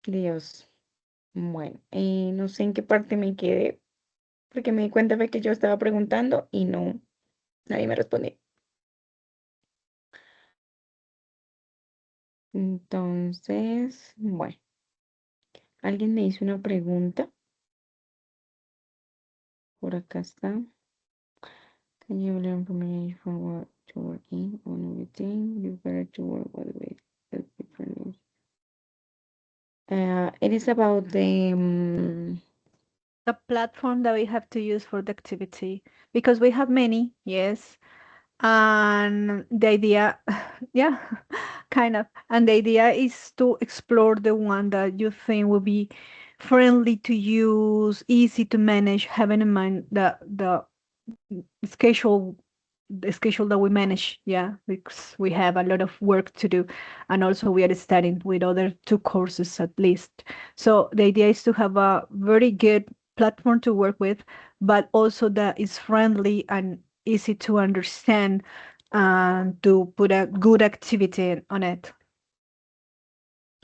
Dios. Bueno, no sé en qué parte me quedé, porque me di cuenta de que yo estaba preguntando y no, nadie me respondió. Entonces, bueno, alguien me hizo una pregunta. Por acá está. Can you learn from me from what to work in on everything? You better to work with different. It is about The platform that we have to use for the activity, because we have many, yes. And the idea, yeah, kind of. And the idea is to explore the one that you think will be friendly to use, easy to manage, having in mind the schedule the schedule that we manage, yeah, because we have a lot of work to do, and also we are studying with other two courses at least. So the idea is to have a very good platform to work with, but also that is friendly and easy to understand, and to put a good activity on it.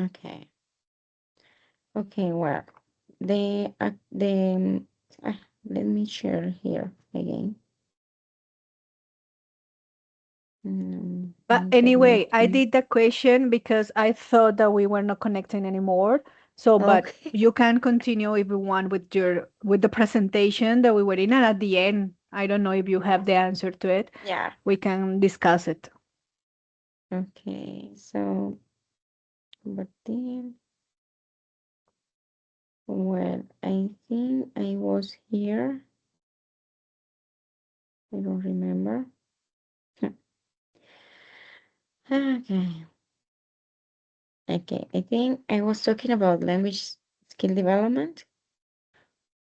okay. Okay, well, let me share here again. But Internet. anyway, I did the question because I thought that we were not connecting anymore. So, but Okay. you can continue if you want with with the presentation that we were in, and at the end, I don't know if you have the answer to it. Yeah. We can discuss it. Okay. So, but then, well, I think I was here. I don't remember. Okay. Okay. I think I was talking about language skill development,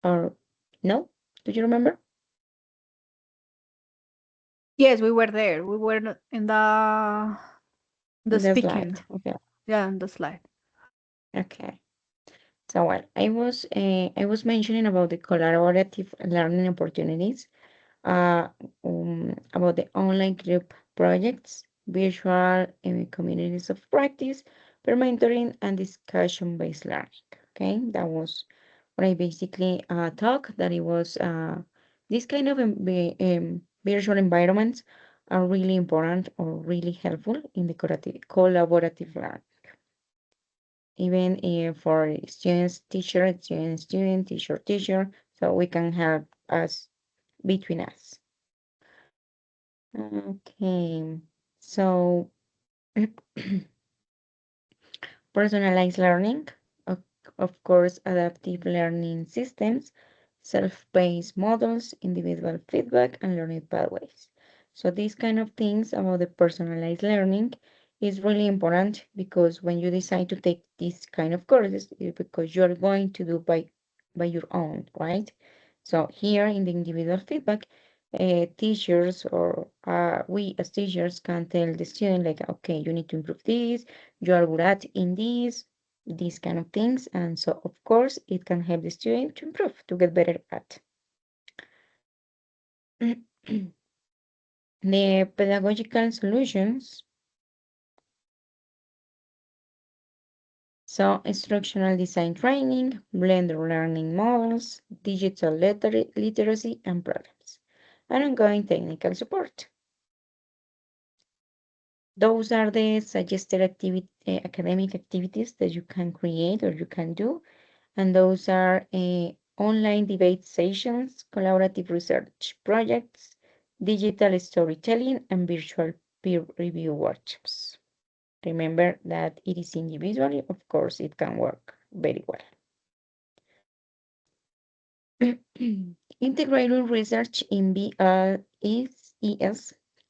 or no? Do you remember? Yes, we were there. We were in the In the slide. speaking. Okay. Yeah, in the slide. Okay. So well, I was mentioning about the collaborative learning opportunities, uh, about the online group projects, virtual communities of practice, peer mentoring, and discussion-based learning. Okay, that was what I basically talked. That it was this kind of virtual environments are really important or really helpful in the collaborative learning, even for students, teacher, student, student, teacher, teacher, so we can have us between us. Okay, so personalized learning, of, of course, adaptive learning systems, self-paced models, individual feedback, and learning pathways. So these kind of things about the personalized learning is really important because when you decide to take these kind of courses, it's because you're going to do by your own, right? So here in the individual feedback, teachers or we as teachers can tell the student like, okay, you need to improve this, you are good at in these kind of things. And so, of course, it can help the student to improve, to get better at. The pedagogical solutions. So, instructional design training, blended learning models, digital literacy and programs, and ongoing technical support. Those are the suggested academic activities that you can create or you can do. And those are online debate sessions, collaborative research projects, digital storytelling, and virtual peer review workshops. Remember that it is individually, of course, it can work very well. Integrating research in BLES,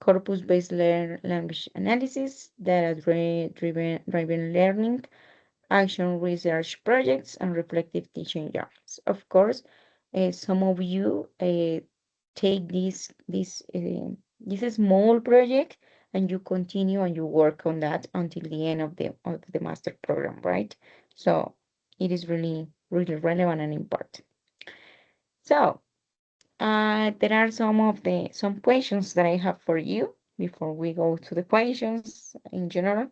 corpus-based language analysis, data-driven learning, action research projects, and reflective teaching journals. Of course, some of you take this small project and you continue and you work on that until the end of the master program, right? So it is really relevant and important. So there are some questions that I have for you before we go to the questions in general.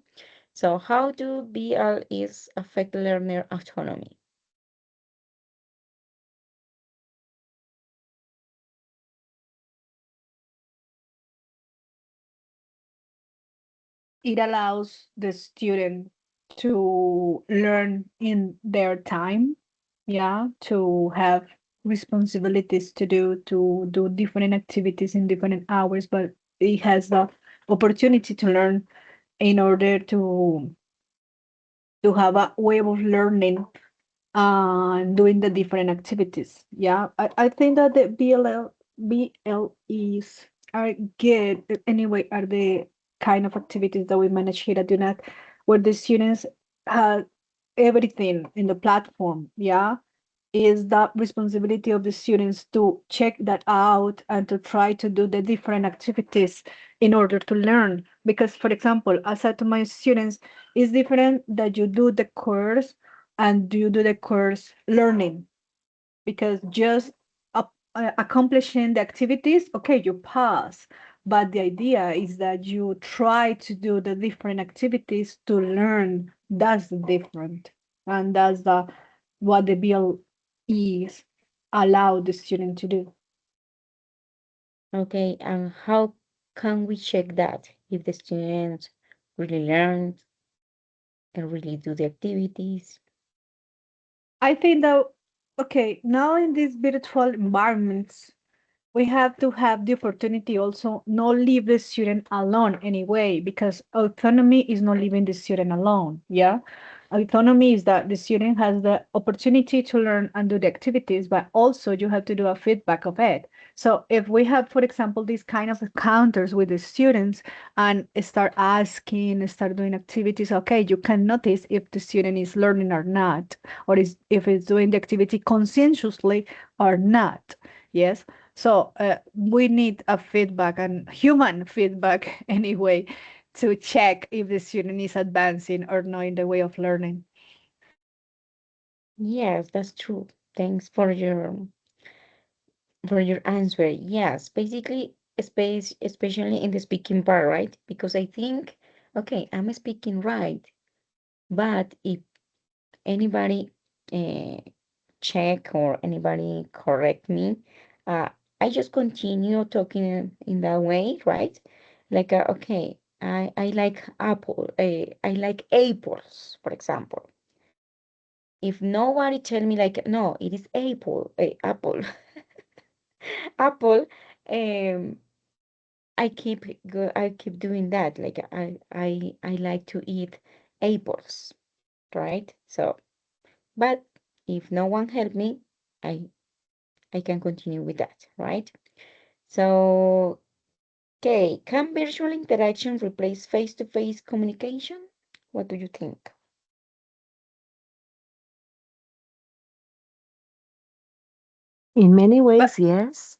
So how do BLEs affect learner autonomy? It allows the student to learn in their time, yeah, to have responsibilities to do different activities in different hours, but it has the opportunity to learn in order to have a way of learning and doing the different activities. Yeah, I think that the BLEs are good anyway, are the kind of activities that we manage here at UNAC, where the students have everything in the platform. Yeah, is the responsibility of the students to check that out and to try to do the different activities in order to learn. Because, for example, I said to my students, it's different that you do the course and you do the course learning, because just accomplishing the activities, okay, you pass. But the idea is that you try to do the different activities to learn. That's the different, and that's the what the bill is allow the student to do. Okay, and how can we check that if the students really learn and really do the activities? I think that, okay, now in these virtual environments, we have to have the opportunity also not leave the student alone anyway, because autonomy is not leaving the student alone. Yeah, autonomy is that the student has the opportunity to learn and do the activities, but also you have to do a feedback of it. So if we have, for example, these kind of encounters with the students and start asking, start doing activities, okay, you can notice if the student is learning or not, or is if it's doing the activity conscientiously or not. Yes, so we need a feedback and human feedback anyway to check if the student is advancing or not in the way of learning. Yes, that's true. Thanks for your answer. Yes, basically space, especially in the speaking part, right? Because I think, okay, I'm speaking right, but if anybody uh, check or anybody correct me, uh, I just continue talking in that way, right? Like, okay, I like apple, I like apples, for example. If nobody tell me like, no, it is apple, apple, um, I keep doing that. Like I like to eat apples, right? So, but if no one help me, I I can continue with that, right? So, okay, can virtual interaction replace face-to-face communication? What do you think? In many But ways, yes.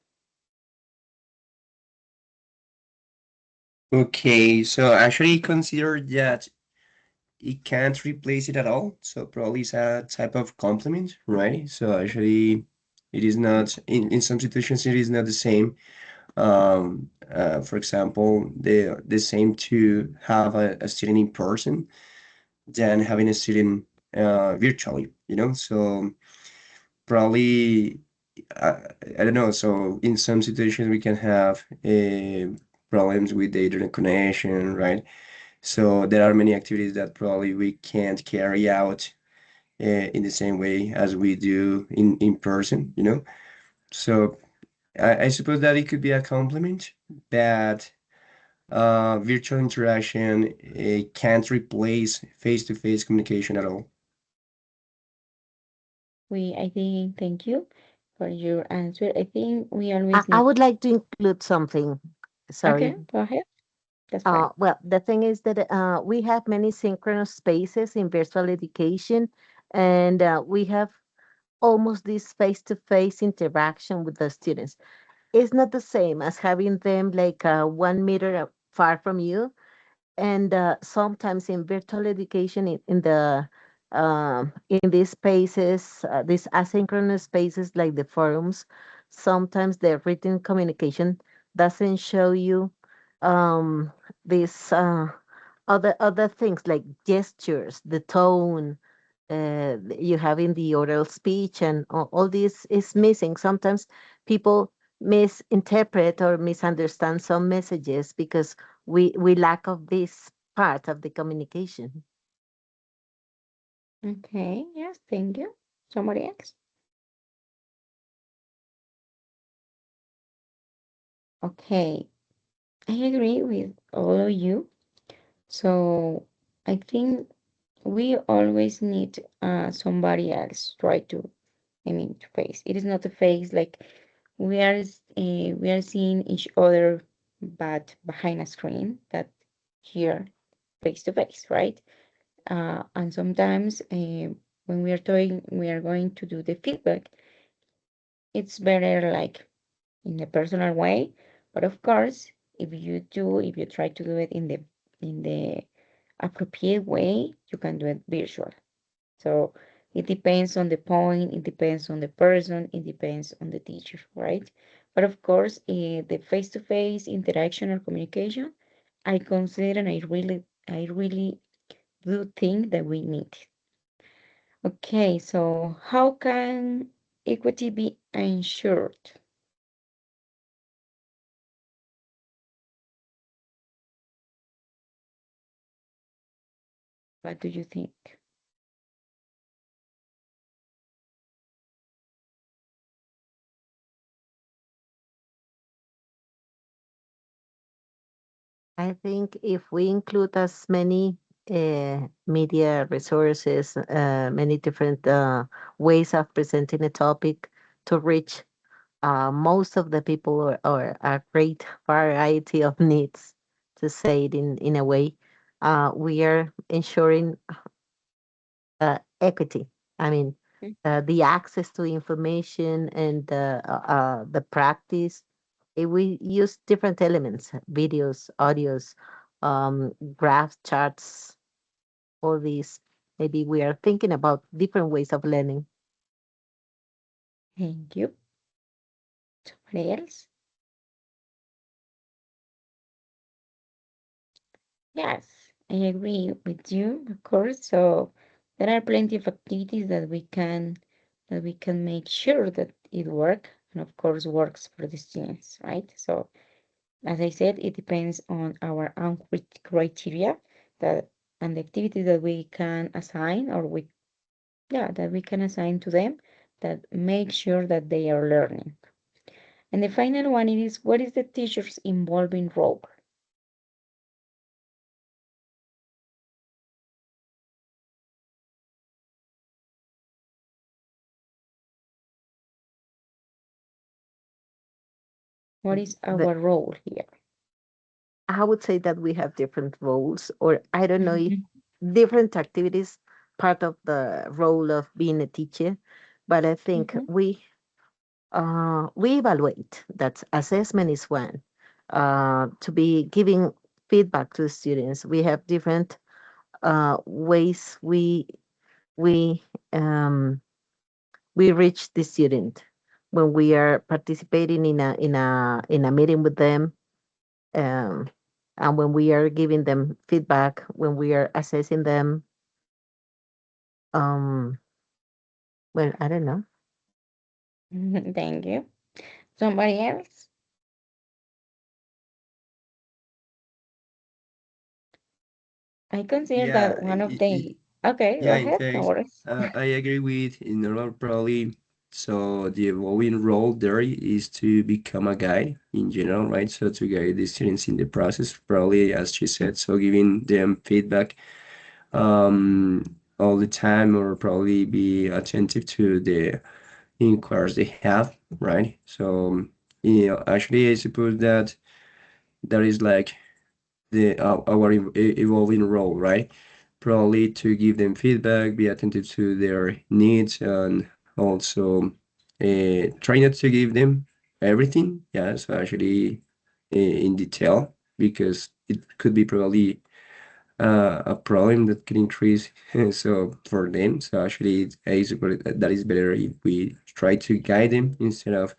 Okay, so actually consider that it can't replace it at all. So probably it's a type of complement, right? So actually it is not in some situations it is not the same. For example, the same to have a student in person than having a student virtually, you know? So probably I don't know. So in some situations we can have problems with the internet connection, right? So there are many activities that probably we can't carry out in the same way as we do in person, you know? So I suppose that it could be a complement, but virtual interaction can't replace face-to-face communication at all. I think, thank you for your answer. I think we I, always I need. would like to include something. Sorry. Okay, go ahead. That's fine. Well, the thing is that we have many synchronous spaces in virtual education, and we have almost this face-to-face interaction with the students. It's not the same as having them like 1 meter far from you. And sometimes in virtual education, in the in these spaces, these asynchronous spaces like the forums, sometimes the written communication doesn't show you um, this. other things like gestures, the tone you have in the oral speech, and all this is missing. Sometimes people misinterpret or misunderstand some messages because we lack of this part of the communication. Okay, yes, thank you. Somebody else? Okay, I agree with all of you. So I think we always need somebody else try to, I mean, to face. It is not a face like we are seeing each other, but behind a screen that here face to face, right? And sometimes when we are going to do the feedback, it's better like in a personal way. But of course, if you try to do it in the appropriate way, you can do it virtual. So it depends on the point, it depends on the person, it depends on the teacher, right? But of course, the face-to-face interaction or communication, I consider and I really do think that we need. Okay, so how can equity be ensured? What do you think? I think if we include as many media resources, many different ways of presenting a topic to reach most of the people, or a great variety of needs, to say it in a way, we are ensuring equity. I mean, Mm. the access to information and the practice. We use different elements, videos, audios, graphs, charts, all these. Maybe we are thinking about different ways of learning. Thank you. Somebody else? Yes, I agree with you, of course. So there are plenty of activities that we can make sure that it work and of course works for the students, right? So as I said, it depends on our own criteria that and the activities that we can assign or we yeah that we can assign to them that make sure that they are learning. And the final one is what is the teacher's involving role? What is The, our role here? I would say that we have different roles, or I don't know if Mhm, different activities part of the role of being a teacher, but I think mhm. we evaluate. That assessment is one. To be giving feedback to the students, we have different ways we um, we reach the student when we are participating in a meeting with them, um, and when we are giving them feedback, when we are assessing them. Um, well, I don't know. Thank you. Somebody else? I consider Yeah, that one of the okay, go yeah, in ahead, no fact, worries. I agree with Innova probably. So the evolving role there is to become a guide in general, right? So to guide the students in the process, probably as she said, so giving them feedback all the time, or probably be attentive to the inquiries they have, right? So actually, I suppose that that is like the our evolving role, right? Probably to give them feedback, be attentive to their needs, and also try not to give them everything. Yeah, so actually in detail, because it could be probably a problem that can increase so for them. So actually, I suppose that is better if we try to guide them instead of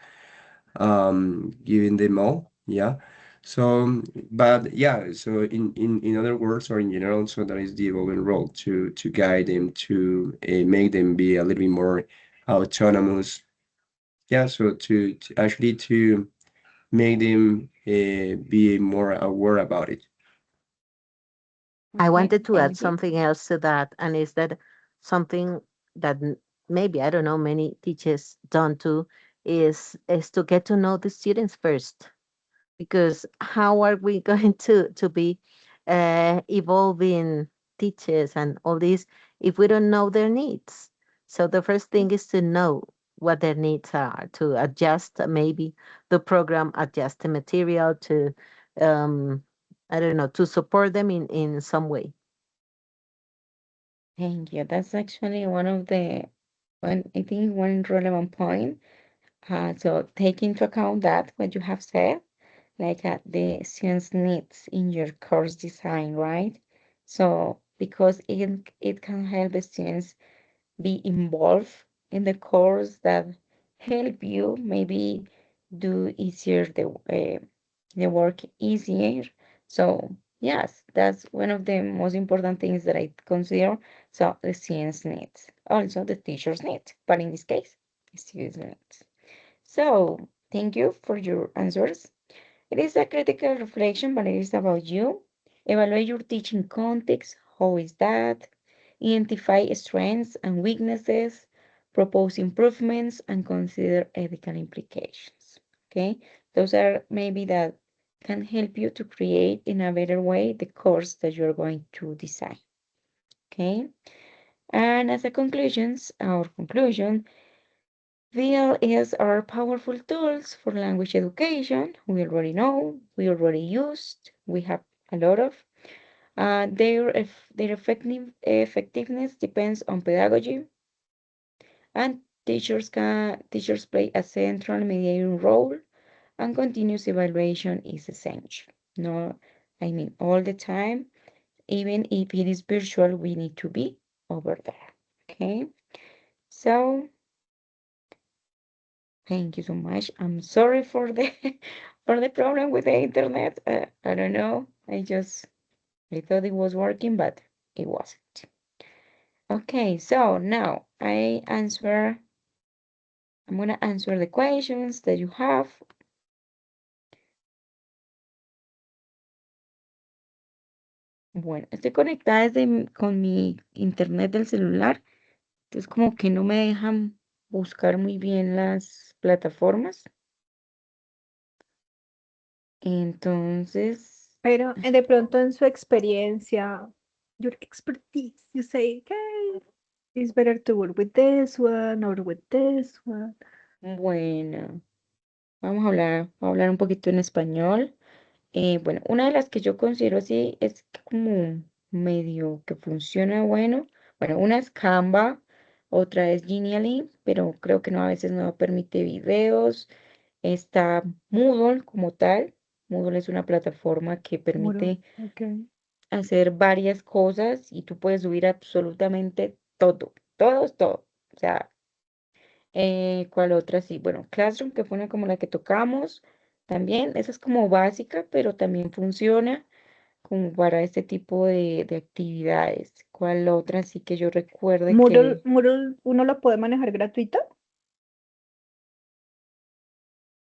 giving them all. Yeah. So, but yeah, so in other words or in general, so that is the evolving role to guide them, to make them be a little bit more autonomous. Yeah, so to actually to make them be more aware about it. I Okay, wanted to add thank you. something else to that, and is that something that maybe I don't know many teachers don't do is to get to know the students first, because how are we going to be evolving teachers and all this if we don't know their needs? So the first thing is to know what their needs are, to adjust maybe the program, adjust the material to um, I don't know, to support them in some way. Thank you. That's actually one of the one I think one relevant point. So take into account that what you have said, like the students' needs in your course design, right? So because it can help the students be involved in the course that help you maybe do easier the work easier. So yes, that's one of the most important things that I consider. So the students needs, also the teachers need, but in this case, the students needs. So thank you for your answers. It is a critical reflection, but it is about you. Evaluate your teaching context. How is that? Identify strengths and weaknesses. Propose improvements and consider ethical implications. Okay, those are maybe that can help you to create in a better way the course that you're going to design. Okay, and as a conclusions, our conclusion, VLEs are powerful tools for language education. We already know, we already used, we have a lot of. Their effectiveness depends on pedagogy, and teachers play a central mediating role, and continuous evaluation is essential. No, I mean all the time, even if it is virtual, we need to be over there. Okay, so thank you so much. I'm sorry for the for the problem with the internet. I don't know. I thought it was working, but it wasn't. Okay, so now I'm gonna answer the questions that you have. Bueno, estoy conectada con mi internet del celular, entonces como que no me dejan buscar muy bien las plataformas. Entonces, Pero de pronto en su experiencia, your expertise, you say, okay, it's better to work with this one or with this one. bueno, voy a hablar un poquito en español. Bueno, una de las que yo considero así es que como medio que funciona bueno. Bueno, una es Canva, otra es Genially, pero creo que no a veces no permite videos. Está Moodle como tal. Moodle es una plataforma que Muro, permite okay. hacer varias cosas y tú puedes subir absolutamente todo, todo, todo. O sea, ¿cuál otra? Sí, bueno, Classroom, que fue una como la que tocamos, también, esa es como básica, pero también funciona como para este tipo de actividades. ¿Cuál otra? Sí que yo recuerde Moodle, que Moodle, ¿uno lo puede manejar gratuito?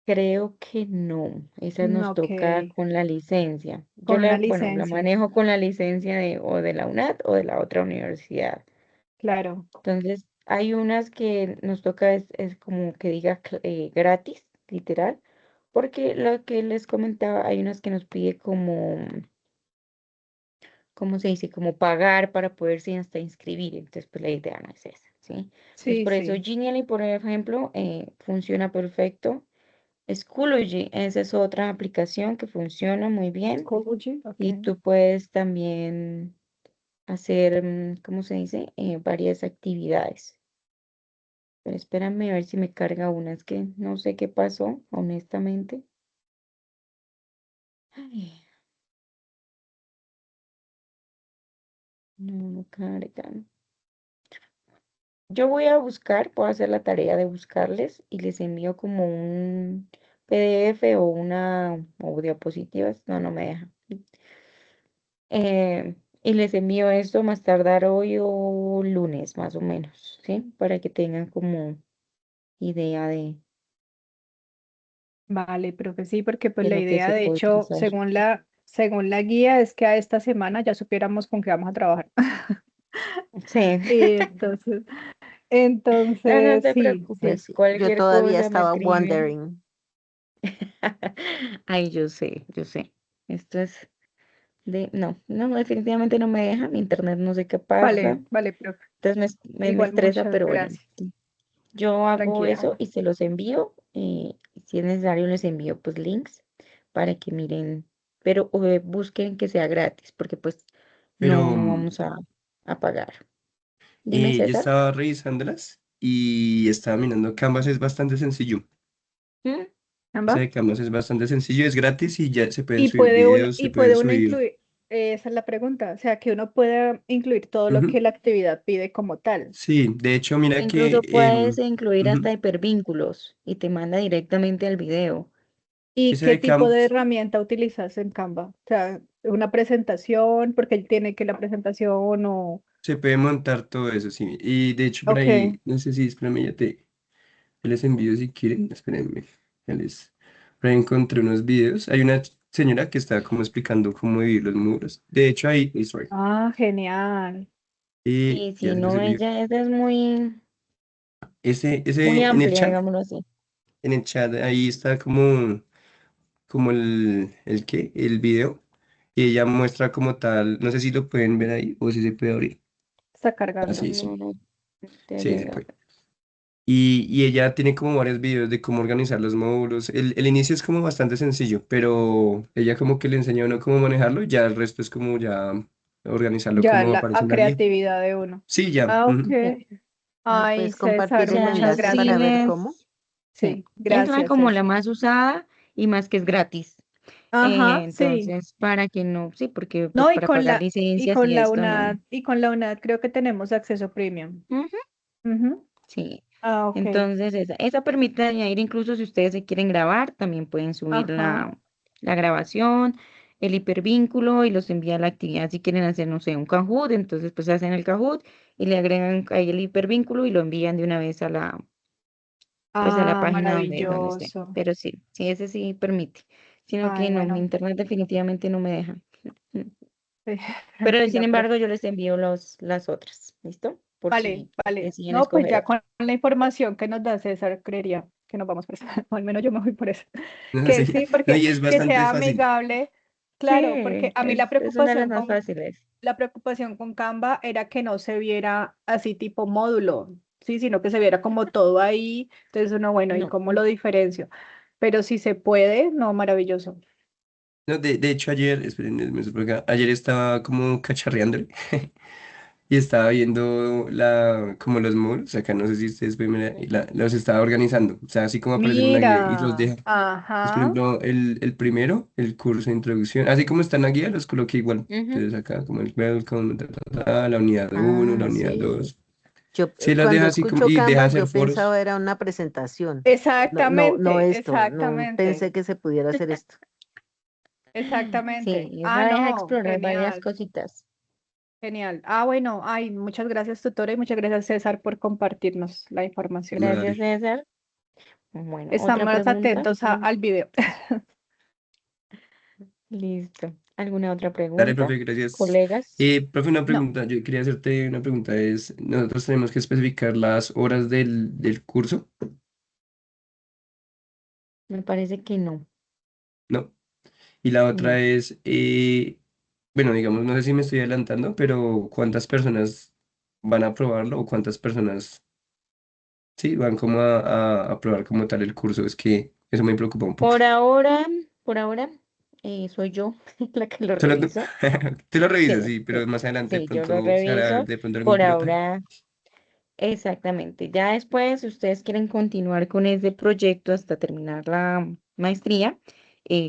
creo que no, esa No, nos ok, toca con la licencia. con una Bueno, la licencia, manejo con la licencia o de la UNAD o de la otra universidad. claro. Entonces, hay unas que nos toca es como que diga gratis, literal, porque lo que les comentaba, hay unas que nos pide como, ¿cómo se dice? Como pagar para poderse hasta inscribir. Entonces, pues la idea no es esa, ¿sí? Entonces, Sí, por eso sí. Genially, por ejemplo, funciona perfecto. Schoology, esa es otra aplicación que funciona muy bien Schoology, y okay. tú puedes también hacer, ¿cómo se dice? Varias actividades. Pero espérame a ver si me carga una. Es que no sé qué pasó, honestamente. Ay, no cargan. Yo voy a buscar, voy a hacer la tarea de buscarles y les envío como PDF o diapositivas, no me deja. Y les envío esto más tardar hoy o lunes, más o menos, ¿sí? Para que tengan como idea Vale, profe, sí, porque pues de la lo que idea, se de puede hecho, utilizar. según la guía, es que a esta semana ya supiéramos con qué vamos a trabajar. Sí. Y entonces, No entonces, te sí, Pues sí. preocupes, sí, yo cualquier todavía cosa me estaba escriben. wondering. Ay, yo sé, yo sé. Esto es no, definitivamente no me deja, mi internet no sé qué pasa, Vale, vale, profe. entonces me Igual, estresa, muchas pero bueno, gracias. yo hago eso Tranquila. y se los envío, y si es necesario les envío pues links para que miren, pero busquen que sea gratis, porque pues Pero no vamos a pagar. Dime, yo César. estaba revisándolas y estaba mirando, Canvas es bastante sencillo. ¿Mm? Ese ¿Amba? de Canvas es bastante sencillo, es gratis y ya se pueden subir videos, se Y pueden puede uno subir. incluir, esa es la pregunta, o sea, que uno pueda incluir todo lo Ujú. que la actividad pide como tal. Sí, de hecho, mira que Incluso puedes incluir hasta ujú, hipervínculos y te manda directamente al video. ¿Y ese qué de tipo de Canvas herramienta utilizas en Canva? O sea, una presentación, porque él tiene que la presentación o... se puede montar todo eso, sí. Y de hecho, por Ok. ahí, no sé si, espérame, yo les envío si quieren, espérenme, ya les, por ahí encontré unos videos. Hay una señora que está como explicando cómo dividir los muros. De hecho, ahí, sorry, Ah, genial. y Sí, ya sí, se los no, envío. ella es muy En el amplia, chat. digámoslo así. En el chat ahí está como el qué, el video. Y ella muestra como tal, no sé si lo pueden ver ahí o si se puede abrir. Está cargando. Así, No te ha sí, se llegado. puede. Y ella tiene como varios videos de cómo organizar los módulos. El inicio es como bastante sencillo, pero ella como que le enseña a uno cómo manejarlo y ya el resto es como ya organizarlo Ya como la aparece a en la guía. creatividad de uno. Sí, ya. Ah, ok. Ujú. Ya. Ah, Ay, pues O César, compartir el sea, muchas enlace sí para ver gracias. cómo. sí, Sí, es una gracias, como la César. más usada y más que es gratis. Ajá, sí. Entonces, para que no, sí, porque pues No, para pagar licencias y esto no. y con la UNAD creo que tenemos acceso premium. Ujú, Ujú. sí. Ah, ok. Entonces, esa permite añadir, incluso si ustedes se quieren grabar, también pueden subir Ajá. la grabación, el hipervínculo y los envía a la actividad. Si quieren hacer, no sé, un Kahoot, entonces pues hacen el Kahoot y le agregan ahí el hipervínculo y lo envían de una vez pues a la Ah, página donde esté. maravilloso. Pero sí, sí, ese sí permite. Sino Ay, que no, mi bueno. internet definitivamente no me deja. Sí, Pero sin tranquila, profe. embargo, yo les envío las otras, ¿listo? Por Vale, si vale. deciden No, pues escoger ya otra. con la información que nos da César, creería que nos vamos por eso. O al menos yo me voy por eso. No, Que sí, sí, no, porque y es que bastante sea fácil. amigable. Claro, porque Sí, a mí es una de las más fáciles. la preocupación con Canva era que no se viera así tipo módulo, sí, sino que se viera como todo ahí. Entonces uno, bueno, ¿y No. cómo lo diferencio? Pero si se puede, no, maravilloso. No, de hecho ayer, esperen, por acá, ayer estaba como cacharreándole y estaba viendo como los módulos, acá no sé si ustedes ven, mira, y los estaba organizando, o sea, así como aparecen en la guía y los Mira, deja. Entonces, por ajá. ejemplo, el primero, el curso de introducción, así como está en la guía, los coloqué igual. Ujú. Entonces acá como el welcome, la unidad uno, la Ah, unidad sí. 2. Yo Sí, los cuando deja así como, escucho y deja Canva, hacer yo foros. pensaba era una presentación. No, no, no Exactamente, esto. No exactamente, pensé que se pudiera hacer esto. exactamente. Sí, Ah, esa deja no, explorar varias genial, cositas. genial. Ah, bueno, ay, muchas gracias, tutora, y muchas gracias, César, por compartirnos la información. No, Gracias, dale, César. Bueno, otra Estamos pregunta. atentos al video. Listo. ¿Alguna otra dale, pregunta? profe, gracias. Colegas, Profe, una No, pregunta, yo quería hacerte una pregunta, nosotros tenemos que especificar las horas del curso, me parece que no. ¿no? Y la otra No. es, bueno, digamos, no sé si me estoy adelantando, pero ¿cuántas personas van a probarlo o cuántas personas, sí, van como a probar como tal el curso? Es que eso me preocupa un poco. Por ahora, por ahora, soy yo la que lo Solo tú, reviso. tú lo revisas, Sí, sí, pero sí, más adelante de sí, yo lo pronto se hará reviso. de pronto algún Por pilotaje. ahora, exactamente. Ya después, si ustedes quieren continuar con ese proyecto hasta terminar la maestría,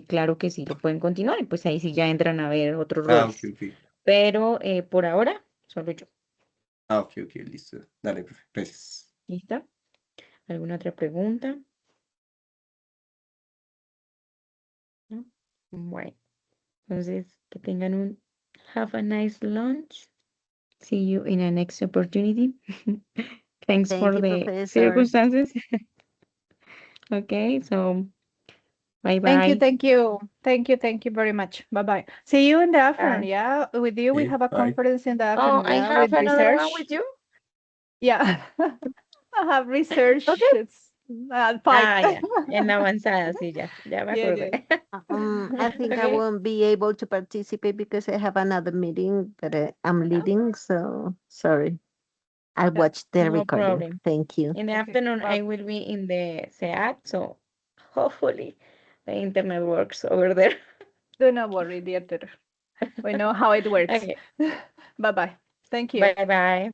claro que sí, lo pueden continuar y pues ahí sí ya entran a ver otros Ah, ok, roles. ok. Pero por ahora, solo yo. Ah, ok, ok, listo. Dale, profe, gracias. ¿Listo? ¿Alguna otra pregunta? Bueno, entonces que tengan un have a nice lunch. See you in a next opportunity. Thanks Thank for you, the Professor. circumstances. Okay, so bye Thank you, bye. thank you, thank you, thank you very much. Bye bye. See you in the afternoon. Bye. Yeah, with you we Okay, have a bye. conference in the Oh, afternoon. I Yeah, have with another one research. with you. Yeah, I have research. Okay. It's at five. Ah, ya. En la avanzada, sí, ya me Yes, acordé. yes. I think I Okay. won't be able to participate because I have another meeting that I'm leading. So sorry. I'll Yeah. watch the No recording. problem. Thank you. In the Okay. afternoon, Well, I will be in the SEAT, so hopefully the internet works over there. do not worry, dear. We know how it works. Okay. Bye bye. Thank you. Bye bye.